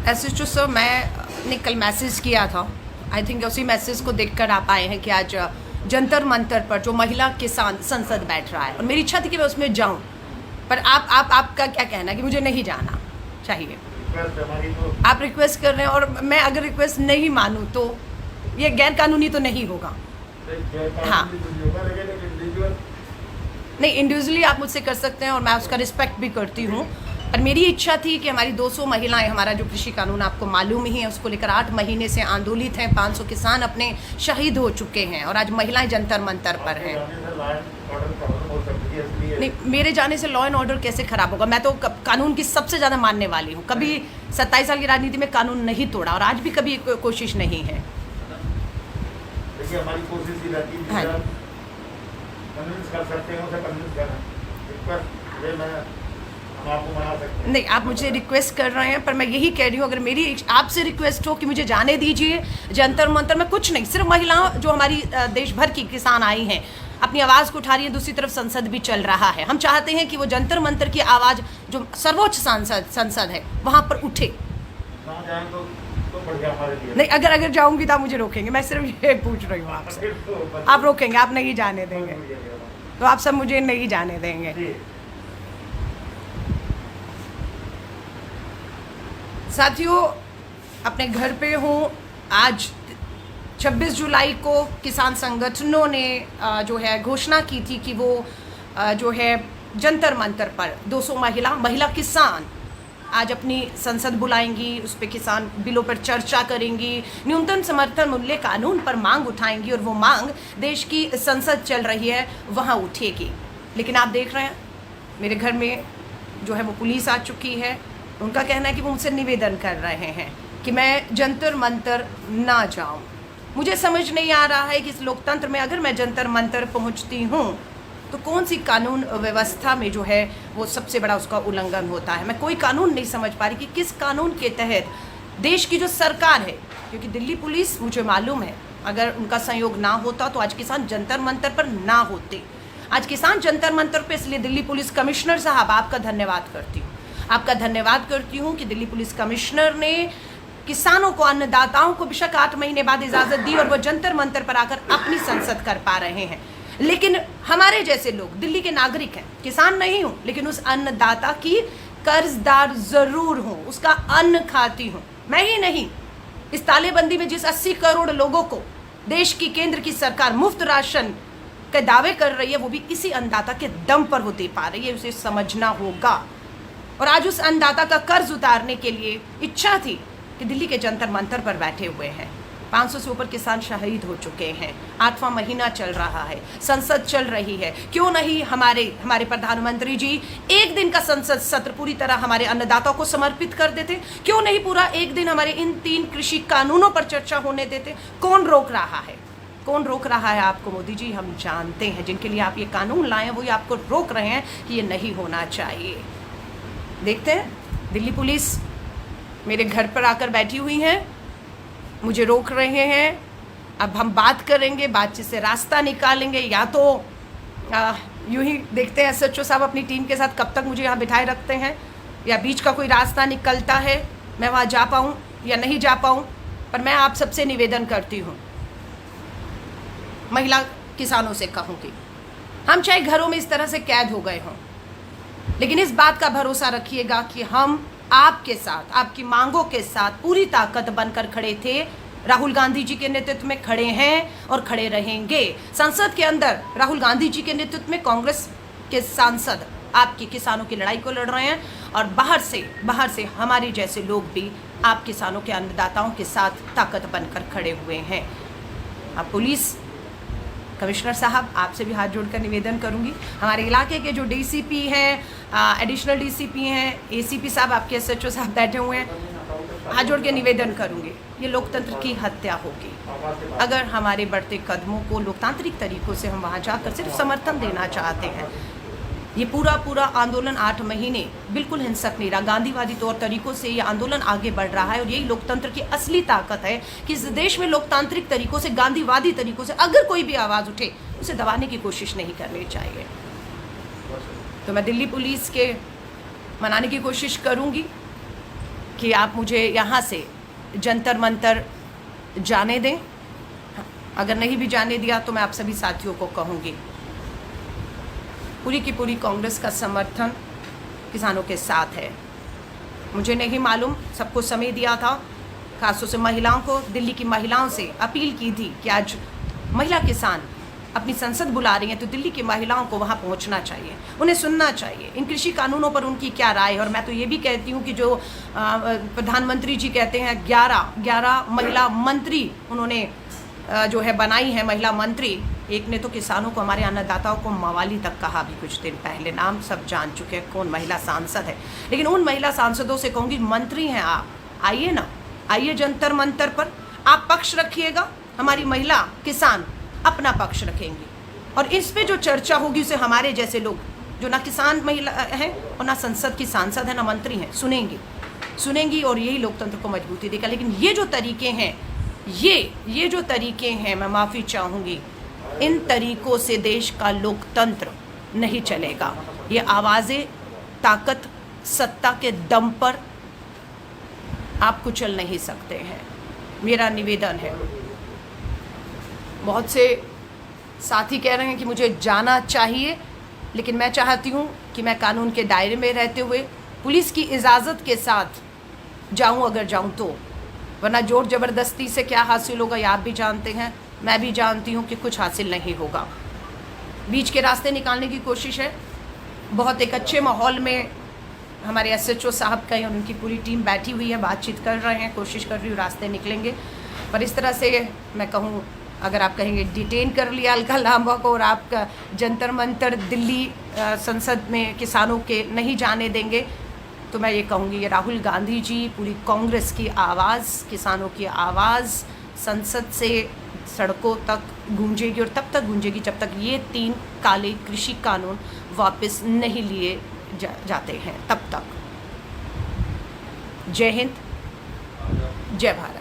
SHO sir, मैंने कल message किया था, आई थिंक उसी मैसेज को देखकर आप आए हैं कि आज जंतर मंतर पर जो महिला किसान संसद बैठ रहा है और मेरी इच्छा थी कि मैं उसमें जाऊं, पर आपका क्या कहना है कि मुझे नहीं जाना चाहिए? आप रिक्वेस्ट कर रहे हैं और मैं अगर रिक्वेस्ट नहीं मानूं तो ये गैर कानूनी तो नहीं होगा? हाँ, नहीं, इंडिविजुअली आप मुझसे कर सकते हैं और मैं उसका रिस्पेक्ट भी करती हूँ, पर मेरी इच्छा थी कि हमारी 200 महिलाएं, हमारा जो कृषि कानून आपको मालूम ही है, उसको लेकर 8 महीने से आंदोलित हैं, 500 किसान अपने शहीद हो चुके हैं और आज महिलाएं जंतर मंतर पर हैं। नहीं, मेरे जाने से लॉ एंड ऑर्डर कैसे खराब होगा? मैं तो कानून की सबसे ज़्यादा मानने वाली हूँ, कभी 27 साल की राजनीति में कानून नहीं तोड़ा और आज भी कभी कोशिश नहीं है। हमारी कोशिश ही रहती है कन्विंस कर सकते हैं, उसे कन्विंस करना, हम आपको मना सकते हैं। नहीं, आप मुझे रिक्वेस्ट कर रहे हैं, पर मैं यही कह रही हूँ, अगर मेरी आपसे रिक्वेस्ट हो कि मुझे जाने दीजिए जंतर मंतर में, कुछ नहीं, सिर्फ महिलाओं जो हमारी देश भर की किसान आई हैं अपनी आवाज़ को उठा रही है, दूसरी तरफ संसद भी चल रहा है, हम चाहते हैं कि वो जंतर मंतर की आवाज़ जो सर्वोच्च संसद है वहाँ पर उठे। तो बढ़िया हमारे लिए। नहीं, अगर जाऊंगी तो आप मुझे रोकेंगे? मैं सिर्फ ये पूछ रही हूँ आपसे, आप रोकेंगे? आप नहीं जाने देंगे तो आप सब मुझे नहीं जाने देंगे। साथियों, अपने घर पे हूँ। आज 26 जुलाई को किसान संगठनों ने जो है घोषणा की थी कि वो जो है जंतर मंतर पर 200 महिला किसान आज अपनी संसद बुलाएंगी, उस पर किसान बिलों पर चर्चा करेंगी, न्यूनतम समर्थन मूल्य कानून पर मांग उठाएंगी और वो मांग देश की संसद चल रही है वहाँ उठेगी। लेकिन आप देख रहे हैं मेरे घर में जो है वो पुलिस आ चुकी है। उनका कहना है कि वो मुझसे निवेदन कर रहे हैं कि मैं जंतर मंतर ना जाऊं। मुझे समझ नहीं आ रहा है कि इस लोकतंत्र में अगर मैं जंतर मंतर पहुंचती हूं तो कौन सी कानून व्यवस्था में जो है वो सबसे बड़ा उसका उल्लंघन होता है। मैं कोई कानून नहीं समझ पा रही कि किस कानून के तहत देश की जो सरकार है, क्योंकि दिल्ली पुलिस मुझे मालूम है अगर उनका सहयोग ना होता तो आज किसान जंतर मंतर पर ना होते। आज किसान जंतर मंतर पर, इसलिए दिल्ली पुलिस कमिश्नर साहब आपका धन्यवाद करती हूँ, आपका धन्यवाद करती हूँ कि दिल्ली पुलिस कमिश्नर ने किसानों को, अन्नदाताओं को बेशक 8 महीने बाद इजाज़त दी और वो जंतर मंतर पर आकर अपनी संसद कर पा रहे हैं। लेकिन हमारे जैसे लोग दिल्ली के नागरिक हैं, किसान नहीं हूँ लेकिन उस अन्नदाता की कर्जदार ज़रूर हूँ, उसका अन्न खाती हूँ। मैं ही नहीं, इस तालेबंदी में जिस 80 करोड़ लोगों को देश की केंद्र की सरकार मुफ्त राशन के दावे कर रही है, वो भी इसी अन्नदाता के दम पर वो दे पा रही है, उसे समझना होगा। और आज उस अन्नदाता का कर्ज उतारने के लिए इच्छा थी कि दिल्ली के जंतर मंतर पर बैठे हुए हैं। 500 से ऊपर किसान शहीद हो चुके हैं, 8वां महीना चल रहा है, संसद चल रही है। क्यों नहीं हमारे प्रधानमंत्री जी एक दिन का संसद सत्र पूरी तरह हमारे अन्नदाताओं को समर्पित कर देते? क्यों नहीं पूरा एक दिन हमारे इन 3 कृषि कानूनों पर चर्चा होने देते? कौन रोक रहा है? कौन रोक रहा है आपको? मोदी जी, हम जानते हैं जिनके लिए आप ये कानून लाए हैं वही आपको रोक रहे हैं कि ये नहीं होना चाहिए। देखते हैं, दिल्ली पुलिस मेरे घर पर आकर बैठी हुई हैं, मुझे रोक रहे हैं। अब हम बात करेंगे, बातचीत से रास्ता निकालेंगे, या तो यूं ही देखते हैं एसएचओ साहब अपनी टीम के साथ कब तक मुझे यहाँ बिठाए रखते हैं, या बीच का कोई रास्ता निकलता है, मैं वहाँ जा पाऊँ या नहीं जा पाऊँ। पर मैं आप सबसे निवेदन करती हूँ, महिला किसानों से कहूँगी, हम चाहे घरों में इस तरह से कैद हो गए हों, लेकिन इस बात का भरोसा रखिएगा कि हम आपके साथ, आपकी मांगों के साथ पूरी ताकत बनकर खड़े थे। राहुल गांधी जी के नेतृत्व में खड़े हैं और खड़े रहेंगे। संसद के अंदर राहुल गांधी जी के नेतृत्व में कांग्रेस के सांसद आपकी किसानों की लड़ाई को लड़ रहे हैं, और बाहर से हमारे जैसे लोग भी आप किसानों के अन्नदाताओं के साथ ताकत बनकर खड़े हुए हैं। अब पुलिस कमिश्नर साहब, आपसे भी हाथ जोड़कर निवेदन करूंगी, हमारे इलाके के जो डीसीपी हैं, एडिशनल डीसीपी हैं, एसीपी साहब, आपके एसएचओ साहब बैठे हुए हैं, हाथ जोड़ के निवेदन करूंगी, ये लोकतंत्र की हत्या होगी अगर हमारे बढ़ते कदमों को लोकतांत्रिक तरीकों से हम वहाँ जाकर सिर्फ समर्थन देना चाहते हैं। ये पूरा आंदोलन 8 महीने बिल्कुल हिंसक नहीं रहा, गांधीवादी तौर तरीकों से ये आंदोलन आगे बढ़ रहा है और यही लोकतंत्र की असली ताकत है कि इस देश में लोकतांत्रिक तरीकों से, गांधीवादी तरीकों से अगर कोई भी आवाज़ उठे उसे दबाने की कोशिश नहीं करनी चाहिए। तो मैं दिल्ली पुलिस के मनाने की कोशिश करूँगी कि आप मुझे यहाँ से जंतर मंतर जाने दें। अगर नहीं भी जाने दिया तो मैं आप सभी साथियों को कहूँगी, पूरी की पूरी कांग्रेस का समर्थन किसानों के साथ है। मुझे नहीं मालूम, सबको समय दिया था, खासतौर से महिलाओं को, दिल्ली की महिलाओं से अपील की थी कि आज महिला किसान अपनी संसद बुला रही हैं तो दिल्ली की महिलाओं को वहाँ पहुँचना चाहिए, उन्हें सुनना चाहिए, इन कृषि कानूनों पर उनकी क्या राय है। और मैं तो ये भी कहती हूँ कि जो प्रधानमंत्री जी कहते हैं 11 महिला मंत्री उन्होंने जो है बनाई है, महिला मंत्री, एक ने तो किसानों को, हमारे अन्नदाताओं को मवाली तक कहा भी कुछ दिन पहले, नाम सब जान चुके हैं कौन महिला सांसद है। लेकिन उन महिला सांसदों से कहूँगी, मंत्री हैं आप, आइए ना, आइए जंतर मंतर पर, आप पक्ष रखिएगा, हमारी महिला किसान अपना पक्ष रखेंगी और इस पे जो चर्चा होगी उसे हमारे जैसे लोग जो ना किसान महिला हैं और ना संसद की सांसद है ना मंत्री हैं सुनेंगी और यही लोकतंत्र को मजबूती देगा। लेकिन ये जो तरीके हैं, ये जो तरीके हैं, मैं माफ़ी चाहूँगी, इन तरीकों से देश का लोकतंत्र नहीं चलेगा। ये आवाज़ें ताकत, सत्ता के दम पर आप कुचल नहीं सकते हैं, मेरा निवेदन है। बहुत से साथी कह रहे हैं कि मुझे जाना चाहिए, लेकिन मैं चाहती हूँ कि मैं कानून के दायरे में रहते हुए पुलिस की इजाज़त के साथ जाऊँ, अगर जाऊँ तो, वरना जोर ज़बरदस्ती से क्या हासिल होगा ये आप भी जानते हैं, मैं भी जानती हूँ कि कुछ हासिल नहीं होगा। बीच के रास्ते निकालने की कोशिश है। बहुत एक अच्छे माहौल में हमारे एसएचओ साहब का और उनकी पूरी टीम बैठी हुई है, बातचीत कर रहे हैं, कोशिश कर रही हूँ रास्ते निकलेंगे। पर इस तरह से मैं कहूँ, अगर आप कहेंगे डिटेन कर लिया अलका लांबा को और आपका जंतर मंतर दिल्ली संसद में किसानों के नहीं जाने देंगे, तो मैं ये कहूँगी ये राहुल गांधी जी, पूरी कांग्रेस की आवाज़, किसानों की आवाज़ संसद से सड़कों तक गूंजेगी और तब तक गूंजेगी जब तक ये 3 काले कृषि कानून वापस नहीं लिए जाते हैं, तब तक। जय हिंद, जय भारत।